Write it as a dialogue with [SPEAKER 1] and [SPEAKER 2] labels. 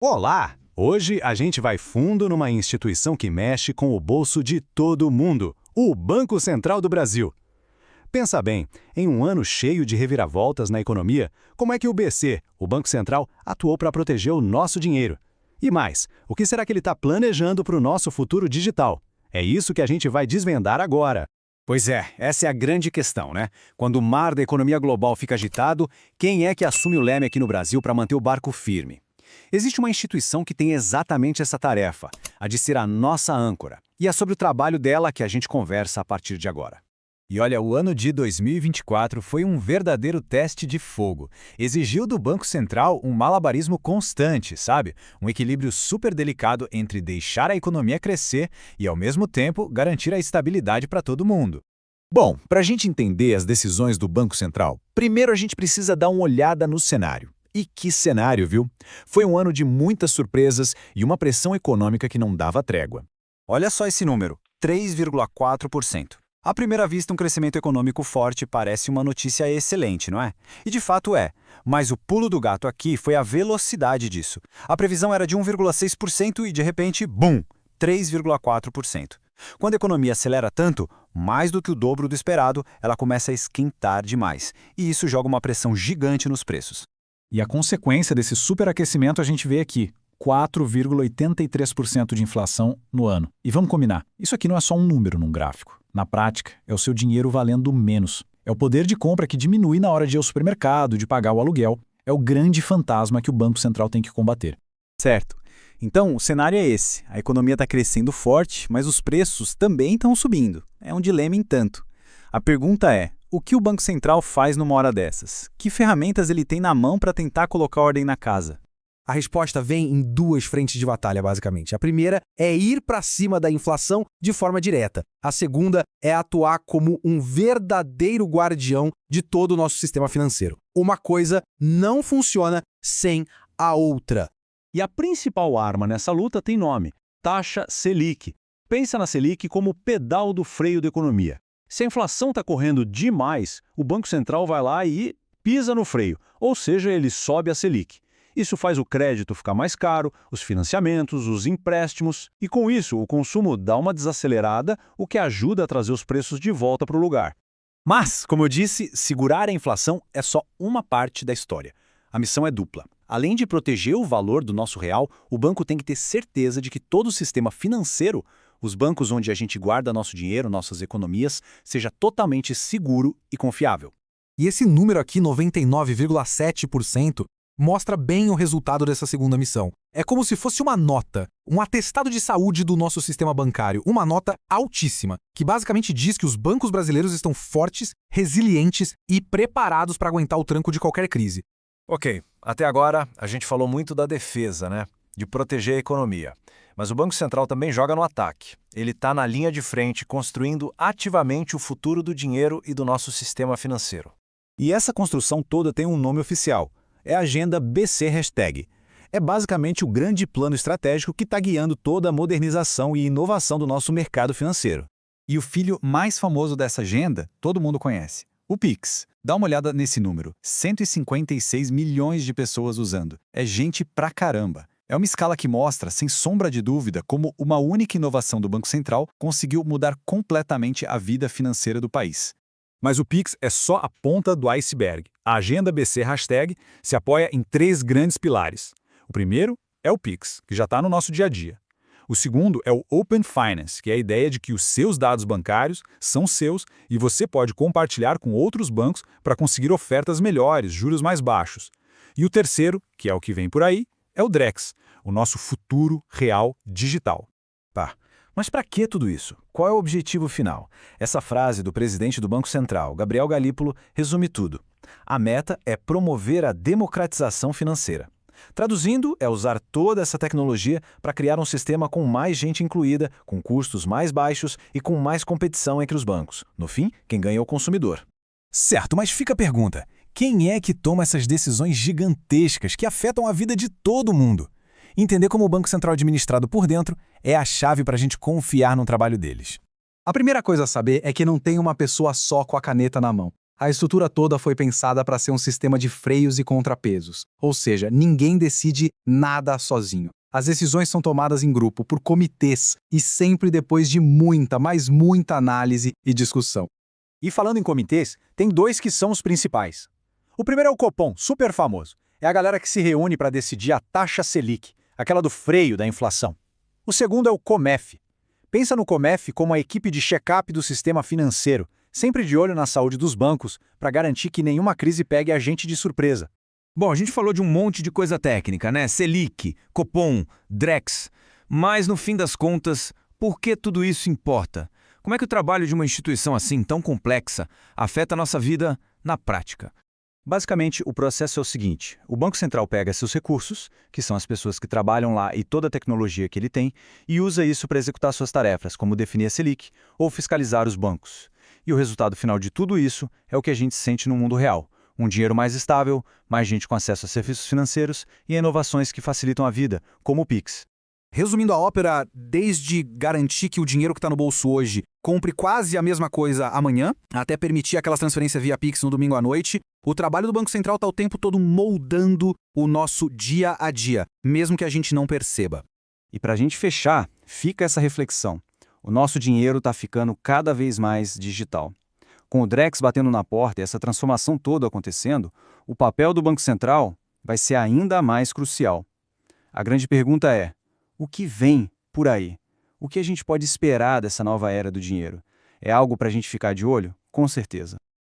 [SPEAKER 1] Olá! Hoje a gente vai fundo numa instituição que mexe com o bolso de todo mundo, o Banco Central do Brasil. Pensa bem, em um ano cheio de reviravoltas na economia, como é que o BC, o Banco Central, atuou para proteger o nosso dinheiro? E mais, o que será que ele está planejando para o nosso futuro digital? É isso que a gente vai desvendar agora.
[SPEAKER 2] Pois é, essa é a grande questão, né? Quando o mar da economia global fica agitado, quem é que assume o leme aqui no Brasil para manter o barco firme? Existe uma instituição que tem exatamente essa tarefa, a de ser a nossa âncora. E é sobre o trabalho dela que a gente conversa a partir de agora.
[SPEAKER 3] E olha, o ano de 2024 foi um verdadeiro teste de fogo. Exigiu do Banco Central um malabarismo constante, sabe? Um equilíbrio super delicado entre deixar a economia crescer e, ao mesmo tempo, garantir a estabilidade para todo mundo. Bom, para a gente entender as decisões do Banco Central, primeiro a gente precisa dar uma olhada no cenário. E que cenário, viu? Foi um ano de muitas surpresas e uma pressão econômica que não dava trégua.
[SPEAKER 2] Olha só esse número, 3,4%. À primeira vista, um crescimento econômico forte parece uma notícia excelente, não é? E de fato é. Mas o pulo do gato aqui foi a velocidade disso. A previsão era de 1,6% e, de repente, bum! 3,4%. Quando a economia acelera tanto, mais do que o dobro do esperado, ela começa a esquentar demais. E isso joga uma pressão gigante nos preços.
[SPEAKER 3] E a consequência desse superaquecimento a gente vê aqui, 4,83% de inflação no ano. E vamos combinar, isso aqui não é só um número num gráfico. Na prática, é o seu dinheiro valendo menos. É o poder de compra que diminui na hora de ir ao supermercado, de pagar o aluguel. É o grande fantasma que o Banco Central tem que combater.
[SPEAKER 2] Certo. Então, o cenário é esse. A economia está crescendo forte, mas os preços também estão subindo. É um dilema em tanto. A pergunta é, o que o Banco Central faz numa hora dessas? Que ferramentas ele tem na mão para tentar colocar ordem na casa?
[SPEAKER 4] A resposta vem em duas frentes de batalha, basicamente. A primeira é ir para cima da inflação de forma direta. A segunda é atuar como um verdadeiro guardião de todo o nosso sistema financeiro. Uma coisa não funciona sem a outra.
[SPEAKER 5] E a principal arma nessa luta tem nome: taxa Selic. Pensa na Selic como o pedal do freio da economia. Se a inflação está correndo demais, o Banco Central vai lá e pisa no freio, ou seja, ele sobe a Selic. Isso faz o crédito ficar mais caro, os financiamentos, os empréstimos, e com isso o consumo dá uma desacelerada, o que ajuda a trazer os preços de volta para o lugar.
[SPEAKER 2] Mas, como eu disse, segurar a inflação é só uma parte da história. A missão é dupla. Além de proteger o valor do nosso real, o banco tem que ter certeza de que todo o sistema financeiro, os bancos onde a gente guarda nosso dinheiro, nossas economias, seja totalmente seguro e confiável.
[SPEAKER 4] E esse número aqui, 99,7%, mostra bem o resultado dessa segunda missão. É como se fosse uma nota, um atestado de saúde do nosso sistema bancário, uma nota altíssima, que basicamente diz que os bancos brasileiros estão fortes, resilientes e preparados para aguentar o tranco de qualquer crise.
[SPEAKER 3] Ok, até agora a gente falou muito da defesa, né? De proteger a economia. Mas o Banco Central também joga no ataque. Ele está na linha de frente, construindo ativamente o futuro do dinheiro e do nosso sistema financeiro.
[SPEAKER 2] E essa construção toda tem um nome oficial. É a Agenda BC#. É basicamente o grande plano estratégico que está guiando toda a modernização e inovação do nosso mercado financeiro.
[SPEAKER 3] E o filho mais famoso dessa agenda, todo mundo conhece. O Pix. Dá uma olhada nesse número. 156 milhões de pessoas usando. É gente pra caramba. É uma escala que mostra, sem sombra de dúvida, como uma única inovação do Banco Central conseguiu mudar completamente a vida financeira do país.
[SPEAKER 1] Mas o Pix é só a ponta do iceberg. A Agenda BC# se apoia em 3 grandes pilares. O primeiro é o Pix, que já está no nosso dia a dia. O segundo é o Open Finance, que é a ideia de que os seus dados bancários são seus e você pode compartilhar com outros bancos para conseguir ofertas melhores, juros mais baixos. E o terceiro, que é o que vem por aí, é o Drex, o nosso futuro real digital.
[SPEAKER 3] Pá, mas para que tudo isso? Qual é o objetivo final? Essa frase do presidente do Banco Central, Gabriel Galípolo, resume tudo. A meta é promover a democratização financeira. Traduzindo, é usar toda essa tecnologia para criar um sistema com mais gente incluída, com custos mais baixos e com mais competição entre os bancos. No fim, quem ganha é o consumidor.
[SPEAKER 4] Certo, mas fica a pergunta: quem é que toma essas decisões gigantescas que afetam a vida de todo mundo? Entender como o Banco Central é administrado por dentro é a chave para a gente confiar no trabalho deles. A primeira coisa a saber é que não tem uma pessoa só com a caneta na mão. A estrutura toda foi pensada para ser um sistema de freios e contrapesos, ou seja, ninguém decide nada sozinho. As decisões são tomadas em grupo, por comitês, e sempre depois de muita, mas muita análise e discussão.
[SPEAKER 1] E falando em comitês, tem dois que são os principais. O primeiro é o Copom, super famoso. É a galera que se reúne para decidir a taxa Selic, aquela do freio da inflação. O segundo é o Comef. Pensa no Comef como a equipe de check-up do sistema financeiro, sempre de olho na saúde dos bancos, para garantir que nenhuma crise pegue a gente de surpresa.
[SPEAKER 3] Bom, a gente falou de um monte de coisa técnica, né? Selic, Copom, Drex. Mas, no fim das contas, por que tudo isso importa? Como é que o trabalho de uma instituição assim, tão complexa, afeta a nossa vida na prática?
[SPEAKER 2] Basicamente, o processo é o seguinte: o Banco Central pega seus recursos, que são as pessoas que trabalham lá e toda a tecnologia que ele tem, e usa isso para executar suas tarefas, como definir a Selic ou fiscalizar os bancos. E o resultado final de tudo isso é o que a gente sente no mundo real: um dinheiro mais estável, mais gente com acesso a serviços financeiros e inovações que facilitam a vida, como o Pix.
[SPEAKER 4] Resumindo a ópera, desde garantir que o dinheiro que está no bolso hoje compre quase a mesma coisa amanhã, até permitir aquelas transferências via Pix no domingo à noite, o trabalho do Banco Central está o tempo todo moldando o nosso dia a dia, mesmo que a gente não perceba.
[SPEAKER 2] E para a gente fechar, fica essa reflexão: o nosso dinheiro está ficando cada vez mais digital. Com o Drex batendo na porta e essa transformação toda acontecendo, o papel do Banco Central vai ser ainda mais crucial. A grande pergunta é: o que vem por aí? O que a gente pode esperar dessa nova era do dinheiro? É algo para a gente ficar de olho? Com certeza.